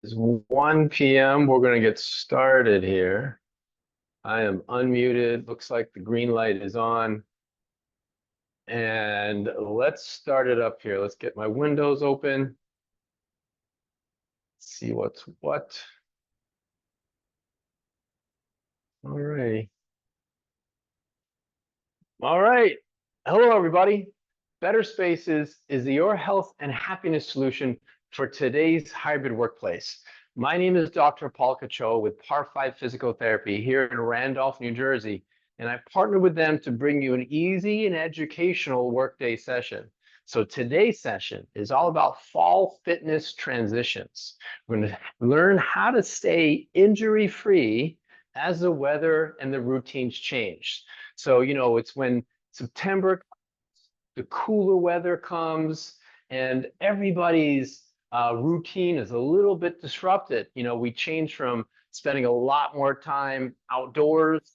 It's 1 p.m. We're going to get started here. I am unmuted. Looks like the green light is on. And let's start it up here. Let's get my windows open. See what's what. All right. All right. Hello, everybody. Better Spaces is your health and happiness solution for today's hybrid workplace. My name is Dr. Paul Cacho with PAR5 Physical Therapy here in Randolph, New Jersey, and I partnered with them to bring you an easy and educational workday session. So today's session is all about fall fitness transitions. We're going to learn how to stay injury-free as the weather and the routines change. So, it's when September, the cooler weather comes, and everybody's routine is a little bit disrupted. We change from spending a lot more time outdoors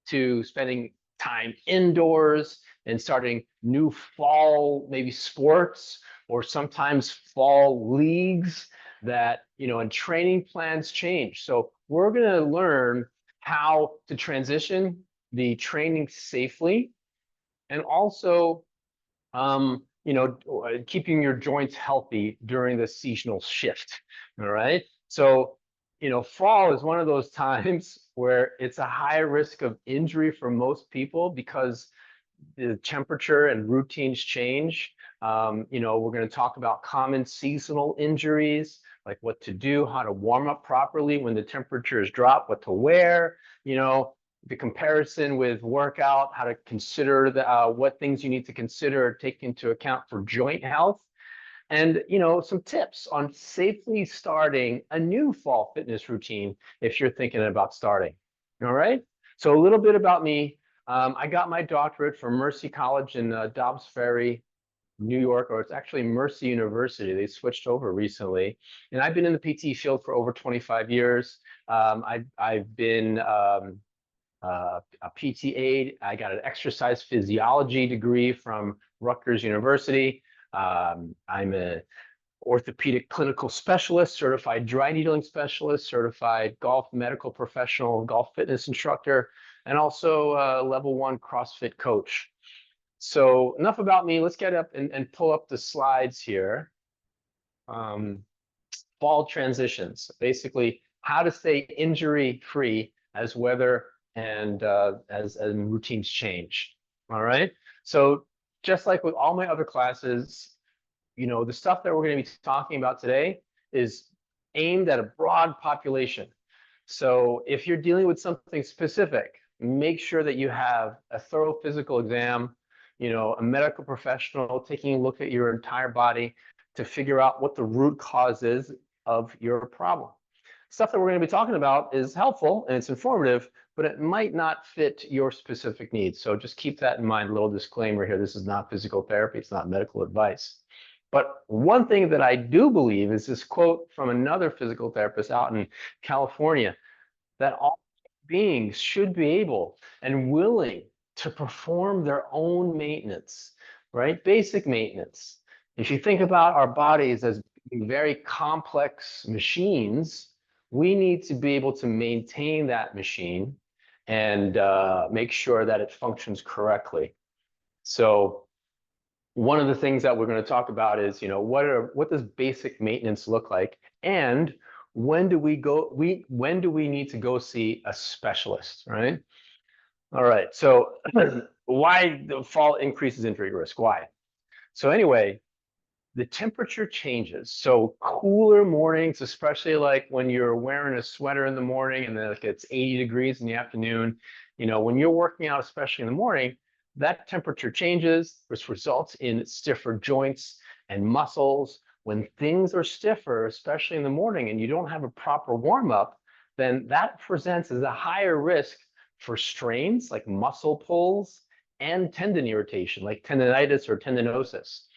to spending time indoors and starting new fall, maybe sports, or sometimes fall leagues that, and training plans change. So we're going to learn how to transition the training safely, and also keeping your joints healthy during the seasonal shift. All right. So, fall is one of those times where it's a high risk of injury for most people because the temperature and routines change. We're going to talk about common seasonal injuries, like what to do, how to warm up properly when the temperatures drop, what to wear, the comparison with workout, how to consider what things you need to consider, take into account for joint health, and some tips on safely starting a new fall fitness routine if you're thinking about starting. All right. So a little bit about me. I got my doctorate from Mercy College in Dobbs Ferry, New York, or it's actually Mercy University. They switched over recently, and I've been in the PT field for over 25 years. I've been a PT aide. I got an exercise physiology degree from Rutgers University. I'm an orthopedic clinical specialist, certified dry needling specialist, certified golf medical professional, golf fitness instructor, and also a level 1 CrossFit coach. So enough about me. Let's get up and pull up the slides here. Fall transitions, basically how to stay injury-free as weather and as routines change. All right. So just like with all my other classes, the stuff that we're going to be talking about today is aimed at a broad population. So if you're dealing with something specific, make sure that you have a thorough physical exam, a medical professional taking a look at your entire body to figure out what the root cause is of your problem. Stuff that we're going to be talking about is helpful and it's informative, but it might not fit your specific needs. So just keep that in mind. A little disclaimer here. This is not physical therapy. It's not medical advice. But one thing that I do believe is this quote from another physical therapist out in California, that all beings should be able and willing to perform their own maintenance, right? Basic maintenance. If you think about our bodies as being very complex machines, we need to be able to maintain that machine and make sure that it functions correctly. So one of the things that we're going to talk about is, what does basic maintenance look like, and when do we need to go see a specialist, right? All right. So why the fall increases injury risk? Why? So anyway, the temperature changes. So cooler mornings, especially like when you're wearing a sweater in the morning and then it's 80 degrees in the afternoon, when you're working out, especially in the morning, that temperature changes, which results in stiffer joints and muscles. When things are stiffer, especially in the morning, and you don't have a proper warm-up, then that presents as a higher risk for strains like muscle pulls and tendon irritation, like tendonitis or tendinosis.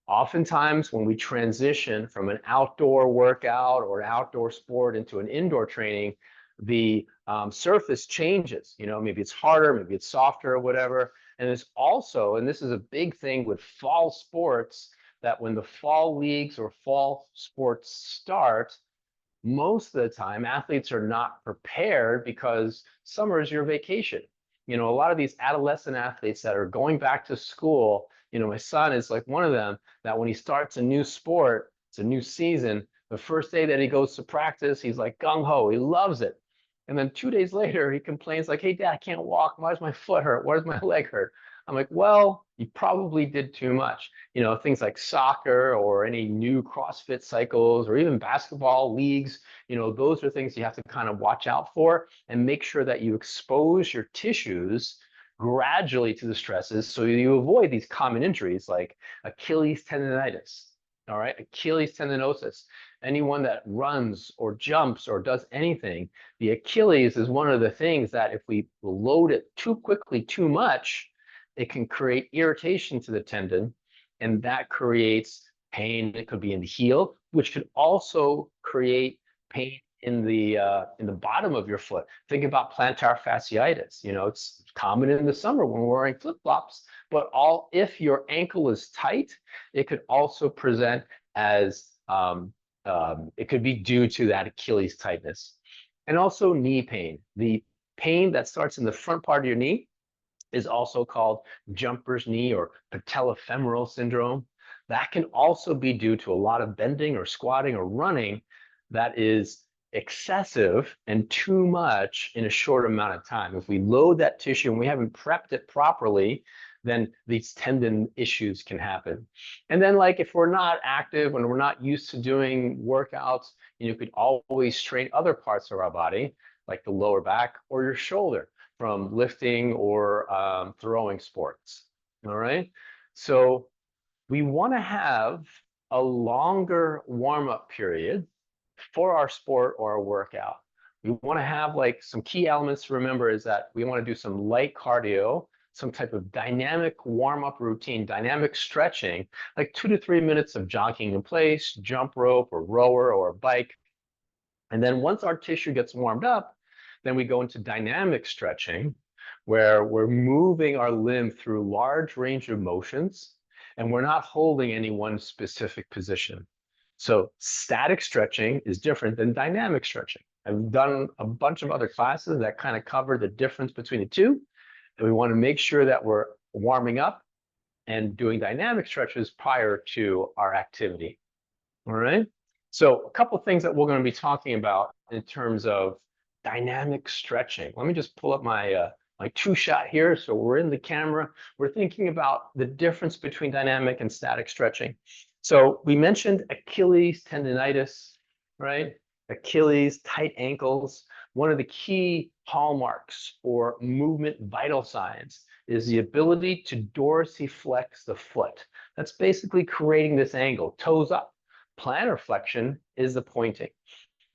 Oftentimes when we transition from an outdoor workout or outdoor sport into an indoor training, the surface changes. Maybe it's harder, maybe it's softer or whatever. And it's also, and this is a big thing with fall sports, that when the fall leagues or fall sports start, most of the time, athletes are not prepared because summer is your vacation. You know, a lot of these adolescent athletes that are going back to school, you know, my son is like one of them, that when he starts a new sport, it's a new season, the first day that he goes to practice, he's like gung-ho, he loves it. And then 2 days later, he complains like, hey, Dad, I can't walk. Why does my foot hurt? Why does my leg hurt? I'm like, well, you probably did too much. You know, things like soccer or any new CrossFit cycles or even basketball leagues, you know, those are things you have to kind of watch out for and make sure that you expose your tissues gradually to the stresses so you avoid these common injuries like Achilles tendonitis, all right, Achilles tendinosis. Anyone that runs or jumps or does anything, the Achilles is one of the things that if we load it too quickly, too much, it can create irritation to the tendon, and that creates pain. It could be in the heel, which could also create pain in the bottom of your foot. Think about plantar fasciitis. You know, it's common in the summer when we're wearing flip-flops, but if your ankle is tight, it could also present as it could be due to that Achilles tightness. And also knee pain. The pain that starts in the front part of your knee is also called jumper's knee or patellofemoral syndrome. That can also be due to a lot of bending or squatting or running that is excessive and too much in a short amount of time. If we load that tissue and we haven't prepped it properly, then these tendon issues can happen. And then like if we're not active and we're not used to doing workouts, you could always strain other parts of our body, like the lower back or your shoulder from lifting or throwing sports, all right? So we wanna have a longer warm-up period for our sport or our workout. We wanna have like some key elements to remember is that we wanna do some light cardio, some type of dynamic warm-up routine, dynamic stretching, like 2 to 3 minutes of jogging in place, jump rope or rower or a bike. And then once our tissue gets warmed up, then we go into dynamic stretching, where we're moving our limb through large range of motions, and we're not holding any one specific position. So static stretching is different than dynamic stretching. I've done a bunch of other classes that kind of cover the difference between the two, and we want to make sure that we're warming up and doing dynamic stretches prior to our activity. All right. So a couple of things that we're going to be talking about in terms of dynamic stretching. Let me just pull up my my two-shot here. So we're in the camera. We're thinking about the difference between dynamic and static stretching. So we mentioned Achilles tendonitis, right? Achilles, tight ankles. One of the key hallmarks or movement vital signs is the ability to dorsiflex the foot. That's basically creating this angle, toes up. Plantar flexion is the pointing.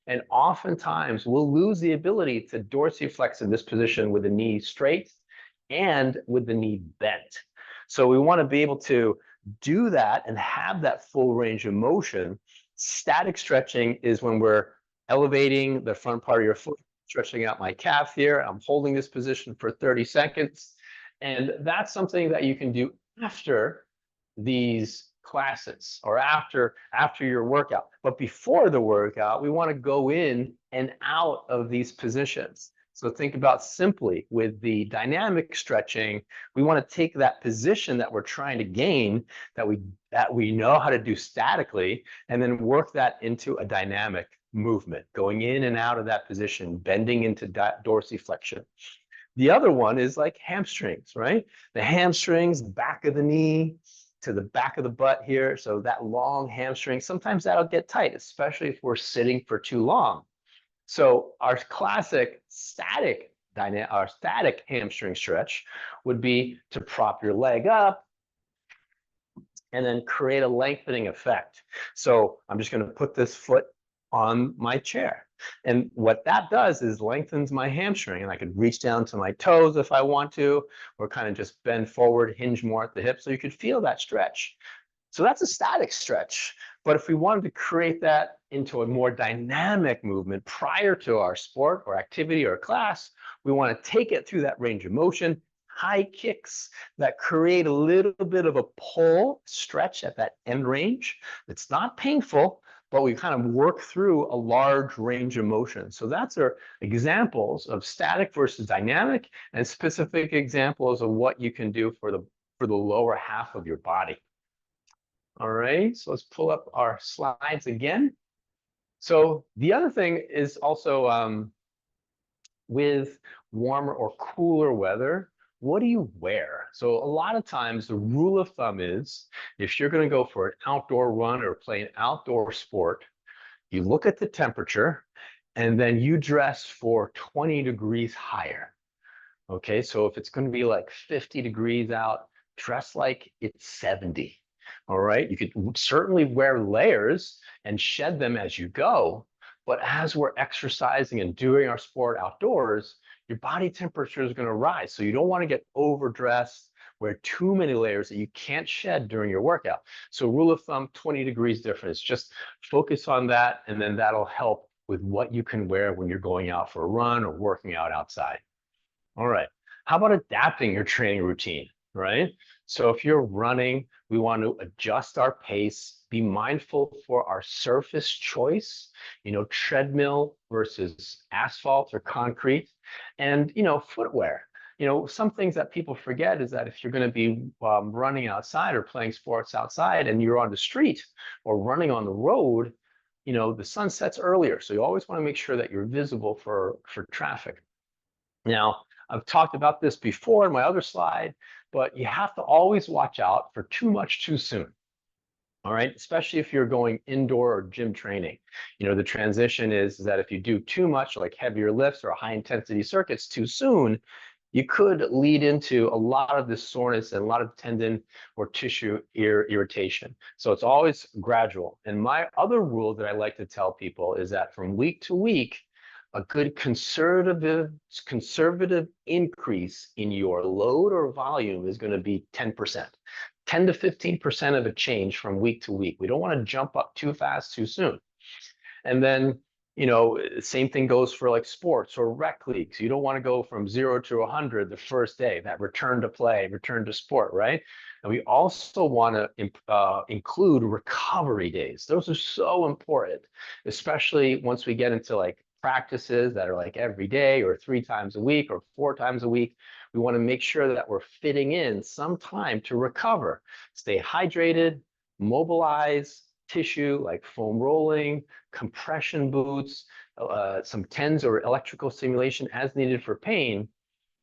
And oftentimes we'll lose the ability to dorsiflex in this position with the knee straight and with the knee bent. So we want to be able to do that and have that full range of motion. Static stretching is when we're elevating the front part of your foot, stretching out my calf here. I'm holding this position for 30 seconds. And that's something that you can do after these classes or after your workout. But before the workout, we want to go in and out of these positions. So think about simply with the dynamic stretching, we want to take that position that we're trying to gain, that we know how to do statically, and then work that into a dynamic movement, going in and out of that position, bending into dorsiflexion. The other one is like hamstrings, right? The hamstrings, back of the knee, to the back of the butt here. So that long hamstring, sometimes that'll get tight, especially if we're sitting for too long. So our classic static hamstring stretch would be to prop your leg up and then create a lengthening effect. So I'm just going to put this foot on my chair. And what that does is lengthens my hamstring, and I could reach down to my toes if I want to, or kind of just bend forward, hinge more at the hip, so you could feel that stretch. So that's a static stretch. But if we wanted to create that into a more dynamic movement prior to our sport or activity or class, we want to take it through that range of motion, high kicks that create a little bit of a pull stretch at that end range. It's not painful, but we kind of work through a large range of motion. So that's our examples of static versus dynamic and specific examples of what you can do for the lower half of your body. All right, so let's pull up our slides again. So the other thing is also with warmer or cooler weather, what do you wear? So a lot of times the rule of thumb is if you're going to go for an outdoor run or play an outdoor sport, you look at the temperature and then you dress for 20 degrees higher. Okay, so if it's going to be like 50 degrees out, dress like it's 70. All right, you could certainly wear layers and shed them as you go, but as we're exercising and doing our sport outdoors, your body temperature is going to rise. So you don't want to get overdressed, wear too many layers that you can't shed during your workout. So rule of thumb, 20 degrees difference. Just focus on that, and then that'll help with what you can wear when you're going out for a run or working out outside. All right. How about adapting your training routine, right? So if you're running, we want to adjust our pace, be mindful for our surface choice, treadmill versus asphalt or concrete, and, footwear. Some things that people forget is that if you're going to be running outside or playing sports outside and you're on the street or running on the road, the sun sets earlier. So you always want to make sure that you're visible for traffic. Now, I've talked about this before in my other slide, but you have to always watch out for too much too soon. All right, especially if you're going indoor or gym training. The transition is that if you do too much, like heavier lifts or high intensity circuits too soon, you could lead into a lot of this soreness and a lot of tendon or tissue irritation. So it's always gradual. And my other rule that I like to tell people is that from week to week, a good conservative increase in your load or volume is going to be 10%. 10 to 15% of a change from week to week. We don't want to jump up too fast too soon. And then, same thing goes for like sports or rec leagues. You don't want to go from 0 to 100 the first day, that return to play, return to sport, right? And we also want to include recovery days. Those are so important, especially once we get into like practices that are like every day or 3 times a week or 4 times a week. We want to make sure that we're fitting in some time to recover, stay hydrated, mobilize tissue like foam rolling, compression boots, some TENS or electrical stimulation as needed for pain.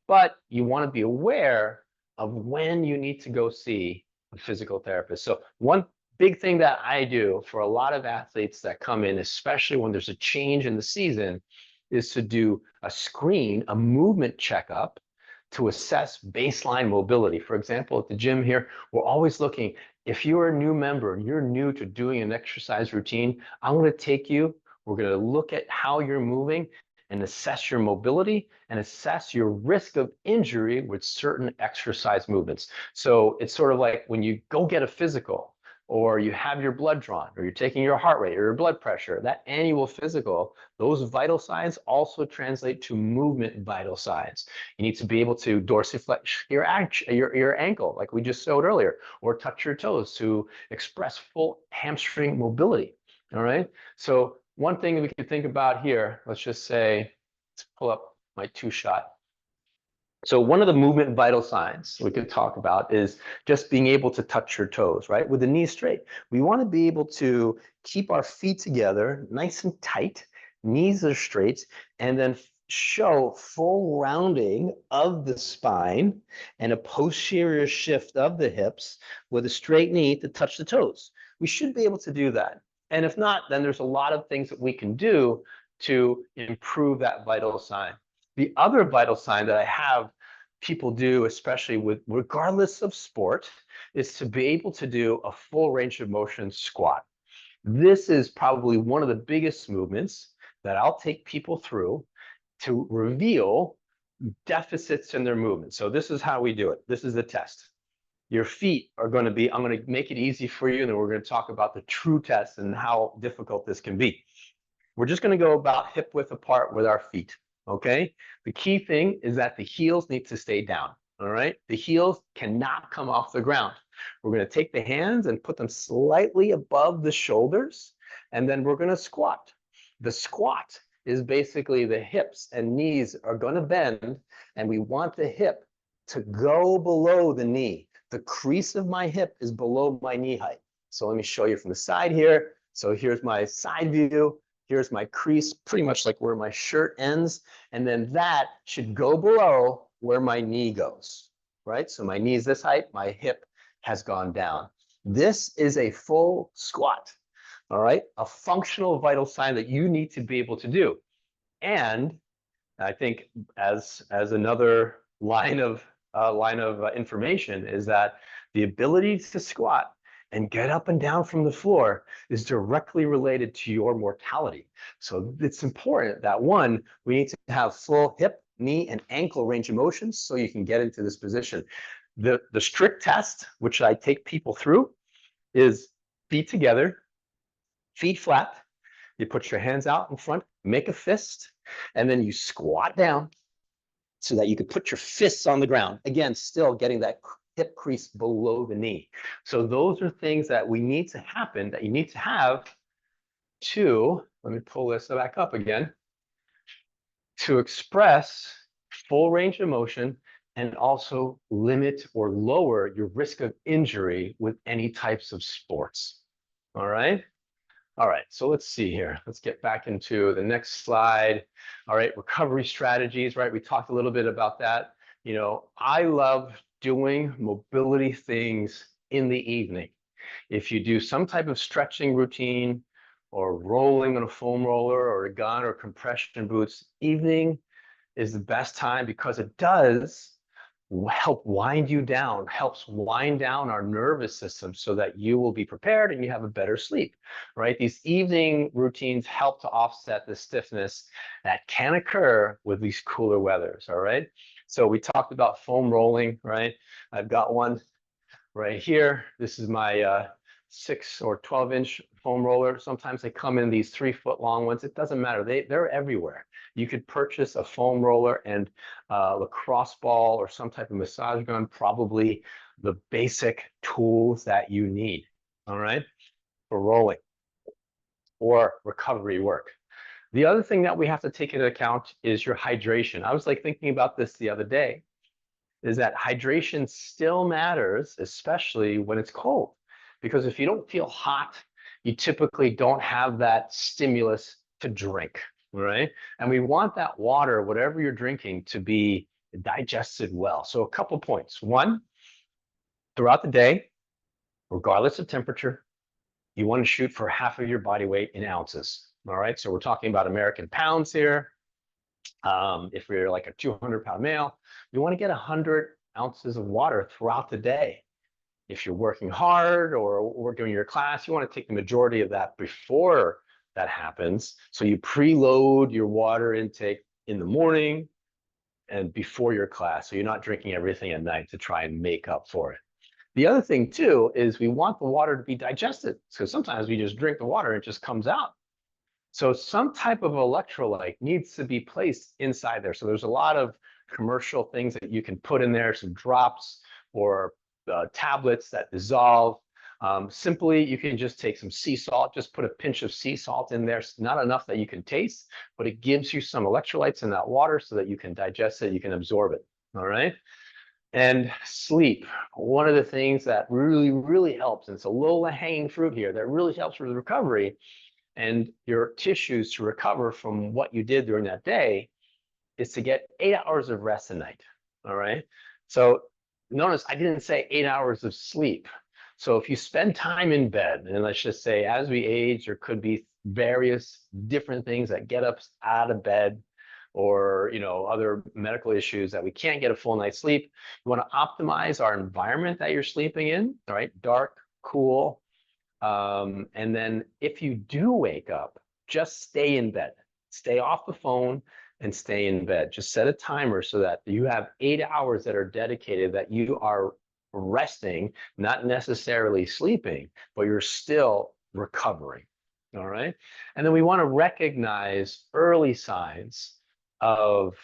But you want to be aware of when you need to go see a physical therapist. So one big thing that I do for a lot of athletes that come in, especially when there's a change in the season, is to do a screen, a movement checkup to assess baseline mobility. For example, at the gym here, we're always looking, if you're a new member and you're new to doing an exercise routine, I'm going to take you, we're going to look at how you're moving and assess your mobility and assess your risk of injury with certain exercise movements. So it's sort of like when you go get a physical, or you have your blood drawn, or you're taking your heart rate or your blood pressure, that annual physical, those vital signs also translate to movement vital signs. You need to be able to dorsiflex your ankle, like we just showed earlier, or touch your toes to express full hamstring mobility. All right. So one thing we could think about here, let's just say, let's pull up my 2-shot. So one of the movement vital signs we could talk about is just being able to touch your toes, right? With the knees straight. We want to be able to keep our feet together nice and tight, knees are straight, and then show full rounding of the spine and a posterior shift of the hips with a straight knee to touch the toes. We should be able to do that. And if not, then there's a lot of things that we can do to improve that vital sign. The other vital sign that I have people do, especially with regardless of sport, is to be able to do a full range of motion squat. This is probably one of the biggest movements that I'll take people through to reveal deficits in their movement. So this is how we do it. This is the test. Your feet are going to be, I'm going to make it easy for you, and then we're going to talk about the true test and how difficult this can be. We're just going to go about hip width apart with our feet. Okay, the key thing is that the heels need to stay down. All right, the heels cannot come off the ground. We're going to take the hands and put them slightly above the shoulders, and then we're going to squat. The squat is basically the hips and knees are going to bend, and we want the hip to go below the knee. The crease of my hip is below my knee height. So let me show you from the side here. So here's my side view. Here's my crease, pretty much like where my shirt ends. And then that should go below where my knee goes, right? So my knee is this height, my hip has gone down. This is a full squat, all right? A functional vital sign that you need to be able to do. And I think as another line of information is that the ability to squat and get up and down from the floor is directly related to your mortality. So it's important that one, we need to have full hip, knee, and ankle range of motion so you can get into this position. The strict test, which I take people through, is feet together, feet flat. You put your hands out in front, make a fist, and then you squat down so that you could put your fists on the ground. Again, still getting that hip crease below the knee. So those are things that we need to happen, that you need to have to, let me pull this back up again, to express full range of motion and also limit or lower your risk of injury with any types of sports. All right. All right, so let's see here. Let's get back into the next slide. All right, recovery strategies, right? We talked a little bit about that. You know, I love doing mobility things in the evening. If you do some type of stretching routine or rolling on a foam roller or a gun or compression boots, evening is the best time because it does help wind you down, helps wind down our nervous system so that you will be prepared and you have a better sleep, right? These evening routines help to offset the stiffness that can occur with these cooler weathers, all right? So we talked about foam rolling, right? I've got one right here. This is my 6 or 12-inch foam roller. Sometimes they come in these 3-foot long ones. It doesn't matter. They're everywhere. You could purchase a foam roller and a lacrosse ball or some type of massage gun, probably the basic tools that you need, all right, for rolling or recovery work. The other thing that we have to take into account is your hydration. I was like thinking about this the other day, is that hydration still matters, especially when it's cold. Because if you don't feel hot, you typically don't have that stimulus to drink, right? And we want that water, whatever you're drinking, to be digested well. So a couple points. One, throughout the day, regardless of temperature, you want to shoot for half of your body weight in ounces, all right? So we're talking about American pounds here. If you're like a 200-pound male, you want to get 100 ounces of water throughout the day. If you're working hard or working in your class, you want to take the majority of that before that happens. So you preload your water intake in the morning and before your class. So you're not drinking everything at night to try and make up for it. The other thing too is we want the water to be digested. So sometimes we just drink the water and it just comes out. So some type of electrolyte needs to be placed inside there. So there's a lot of commercial things that you can put in there, some drops or tablets that dissolve. Simply, you can just take some sea salt, just put a pinch of sea salt in there. It's not enough that you can taste, but it gives you some electrolytes in that water so that you can digest it, you can absorb it, all right? And sleep, one of the things that really, really helps, and it's a low-hanging fruit here, that really helps with recovery and your tissues to recover from what you did during that day, is to get 8 hours of rest a night, all right? So notice I didn't say 8 hours of sleep. So if you spend time in bed, and let's just say as we age, there could be various different things that get us out of bed, or other medical issues that we can't get a full night's sleep. You want to optimize our environment that you're sleeping in, all right? Dark, cool. And then if you do wake up, just stay in bed. Stay off the phone and stay in bed. Just set a timer so that you have 8 hours that are dedicated, that you are resting, not necessarily sleeping, but you're still recovering, all right? And then we want to recognize early signs of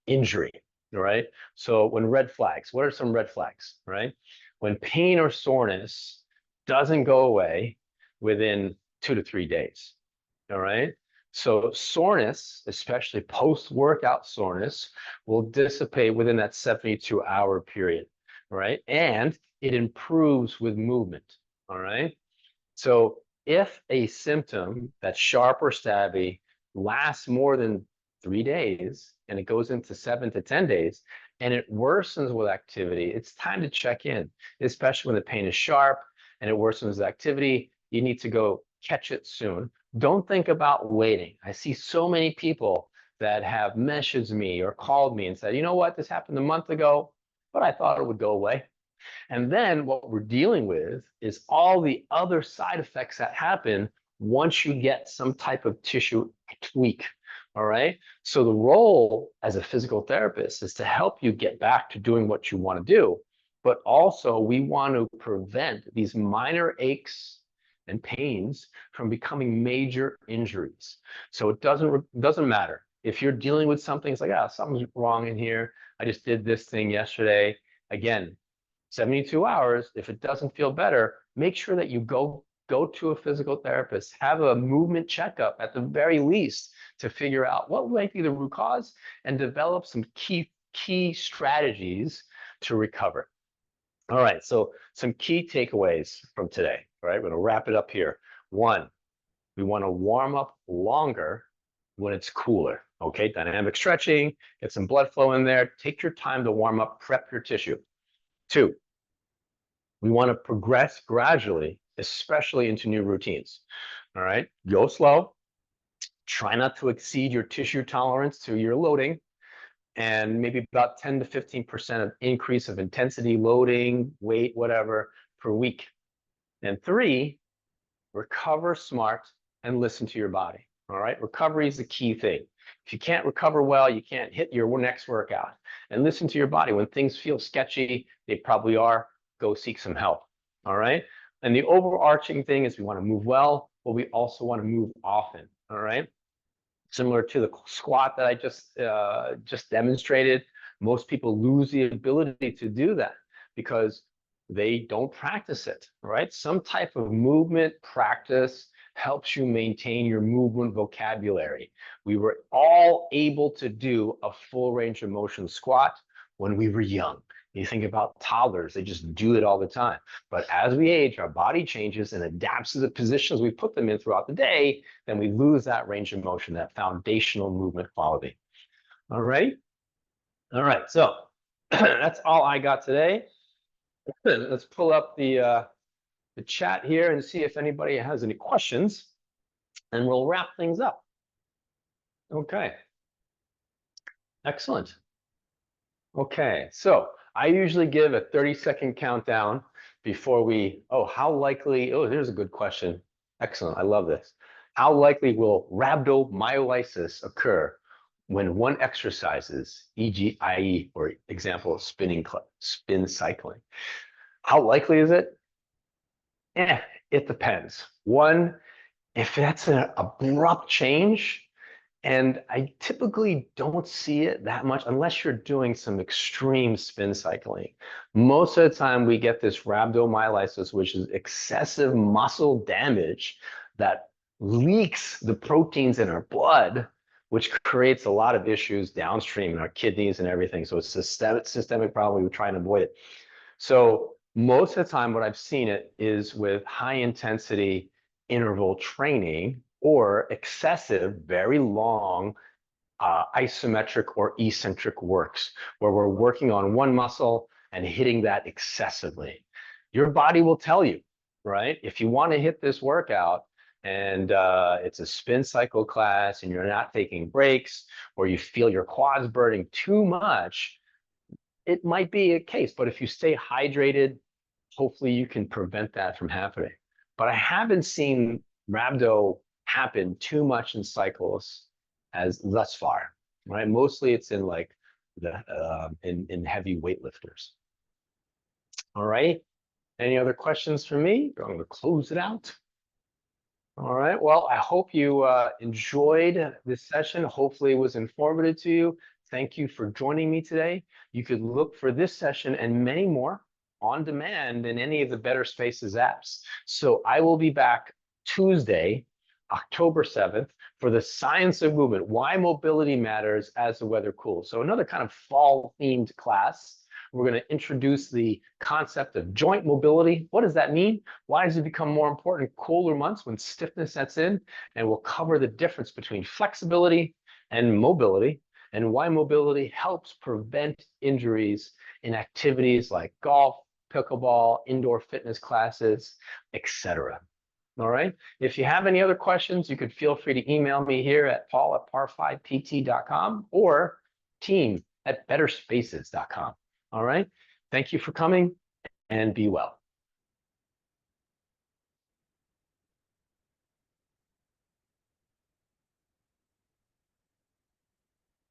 injury, all right? So when red flags, what are some red flags, right? when pain or soreness doesn't go away within 2 to 3 days. All right. So soreness, especially post-workout soreness, will dissipate within that 72-hour period. Right. And it improves with movement. All right. So if a symptom that's sharp or stabby lasts more than 3 days and it goes into 7 to 10 days and it worsens with activity, it's time to check in, especially when the pain is sharp and it worsens with activity. You need to go catch it soon. Don't think about waiting. I see so many people that have messaged me or called me and said, you know what, this happened a month ago, but I thought it would go away. And then what we're dealing with is all the other side effects that happen once you get some type of tissue tweak. All right. So the role as a physical therapist is to help you get back to doing what you want to do. But also, we want to prevent these minor aches and pains from becoming major injuries. So it doesn't matter if you're dealing with something. It's like, ah, something's wrong in here. I just did this thing yesterday. Again, 72 hours, if it doesn't feel better, make sure that you go to a physical therapist, have a movement checkup at the very least to figure out what might be the root cause and develop some key strategies to recover. All right, so some key takeaways from today. All right, we're gonna wrap it up here. One, we want to warm up longer when it's cooler. Okay, dynamic stretching, get some blood flow in there, take your time to warm up, prep your tissue. Two, we want to progress gradually, especially into new routines. All right, go slow. Try not to exceed your tissue tolerance to your loading, and maybe about 10 to 15% of increase of intensity, loading, weight, whatever, per week. And three, recover smart and listen to your body. All right, recovery is the key thing. If you can't recover well, you can't hit your next workout. And listen to your body. When things feel sketchy, they probably are, go seek some help. All right. And the overarching thing is we want to move well, but we also want to move often. All right. Similar to the squat that I just demonstrated, most people lose the ability to do that because they don't practice it, right? Some type of movement practice helps you maintain your movement vocabulary. We were all able to do a full range of motion squat when we were young. You think about toddlers, they just do it all the time. But as we age, our body changes and adapts to the positions we put them in throughout the day, then we lose that range of motion, that foundational movement quality. All right. All right. So that's all I got today. Let's pull up the chat here and see if anybody has any questions, and we'll wrap things up. Okay. Excellent. Okay, so I usually give a 30-second countdown before we, how likely, here's a good question. Excellent, I love this. How likely will rhabdomyolysis occur when one exercises, e.g., i.e., or example, spin cycling? How likely is it? It depends. One, if that's an abrupt change, and I typically don't see it that much unless you're doing some extreme spin cycling. Most of the time we get this rhabdomyolysis, which is excessive muscle damage that leaks the proteins in our blood, which creates a lot of issues downstream in our kidneys and everything. So it's a systemic problem. We try and avoid it. So most of the time what I've seen it is with high intensity interval training or excessive, very long isometric or eccentric works, where we're working on one muscle and hitting that excessively. Your body will tell you, right? If you want to hit this workout and it's a spin cycle class and you're not taking breaks, or you feel your quads burning too much, it might be a case. But if you stay hydrated, hopefully you can prevent that from happening. But I haven't seen rhabdo happen too much in cycles as thus far, right? Mostly it's in like the in heavy weightlifters. All right. Any other questions for me? I'm going to close it out. All right. Well, I hope you enjoyed this session. Hopefully it was informative to you. Thank you for joining me today. You could look for this session and many more on demand in any of the Better Spaces apps. So I will be back Tuesday, October 7th, for the science of movement, why mobility matters as the weather cools. So another kind of fall-themed class. We're going to introduce the concept of joint mobility. What does that mean? Why does it become more important in cooler months when stiffness sets in? And we'll cover the difference between flexibility and mobility, and why mobility helps prevent injuries in activities like golf, pickleball, indoor fitness classes, etc. All right. If you have any other questions, you could feel free to email me here at paul@par5pt.com or team@betterspaces.com. All right. Thank you for coming, and be well.